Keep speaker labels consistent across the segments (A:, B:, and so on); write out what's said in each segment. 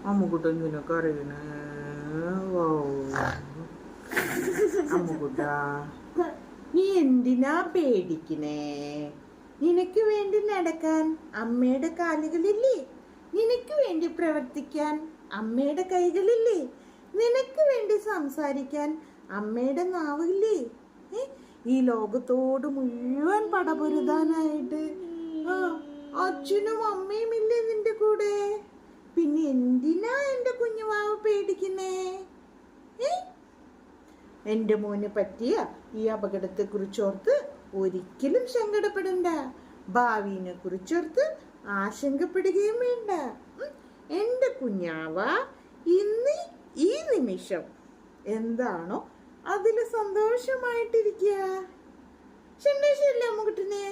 A: അമ്മുക്കുട്ടൻ നിനക്ക് അറിയണേ. അമ്മുക്കുട്ടാ, നീ എന്തിനാ പേടിക്കണേ? നിനക്ക് വേണ്ടി നടക്കാൻ അമ്മയുടെ കാലുകളില്ലേ? നിനക്ക് വേണ്ടി പ്രവർത്തിക്കാൻ അമ്മയുടെ കൈകളില്ലേ? നിനക്ക് വേണ്ടി സംസാരിക്കാൻ അമ്മയുടെ നാവില്ലേ? ഈ ലോകത്തോട് മുഴുവൻ പടപൊരുതാനായിട്ട് അച്ഛനും അമ്മയും ഇല്ലേ നിന്റെ കൂടെ? പിന്നെ എന്തിനാ എന്റെ കുഞ്ഞുവാവ് പേടിക്കുന്നേ? എന്റെ മോന് പറ്റിയ ഈ അപകടത്തെ കുറിച്ചോർത്ത് ഒരിക്കലും സങ്കടപ്പെടണ്ട. ഭാവിനെ കുറിച്ചോർത്ത് ആശങ്കപ്പെടുകയും വേണ്ട. എന്റെ കുഞ്ഞാവ ഇന്ന് ഈ നിമിഷം എന്താണോ അതില് സന്തോഷമായിട്ടിരിക്കുക. സന്തോഷല്ലേ അമ്മുകുട്ടനെ?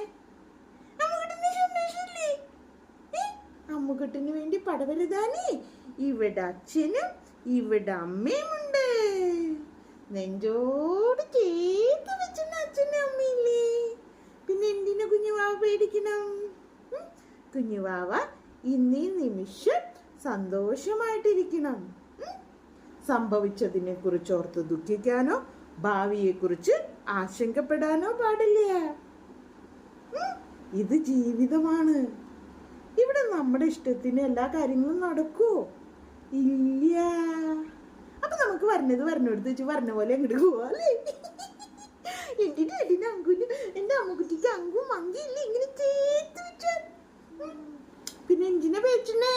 A: അമ്മുകുട്ടന് വേണ്ടി പടവരുതാനേ ഇവിടെ അച്ഛനും ഇവിടെ അമ്മയും ഉണ്ട്. നെഞ്ചോട് ചേർത്ത് വെച്ചുന്ന അച്ഛനും അമ്മയില്ലേ? പിന്നെ എന്തിനാ കുഞ്ഞുവാവ പേടിക്കണം? കുഞ്ഞുവാവ ഇന്നീ നിമിഷം സന്തോഷമായിട്ടിരിക്കണം. സംഭവിച്ചതിനെ കുറിച്ച് ഓർത്ത് ദുഃഖിക്കാനോ ഭാവിയെ കുറിച്ച് ആശങ്കപ്പെടാനോ പാടില്ല. ഇത് ജീവിതമാണ്. ഇവിടെ നമ്മുടെ ഇഷ്ടത്തിന് എല്ലാ കാര്യങ്ങളും നടക്കുവോ? ഇല്ല. അപ്പൊ നമുക്ക് പറഞ്ഞെടുത്ത് വെച്ച് പറഞ്ഞ പോലെ അങ്ങോട്ട് പോവാല്ലേ? എന്റെ അങ്കുന് എന്റെ അമ്മുക്കുട്ടിക്ക് അങ്കും മങ്കിയില്ല ഇങ്ങനെ ചേർത്ത് വെച്ചാൽ പിന്നെ എന്തിനാ പേടിച്ചേ?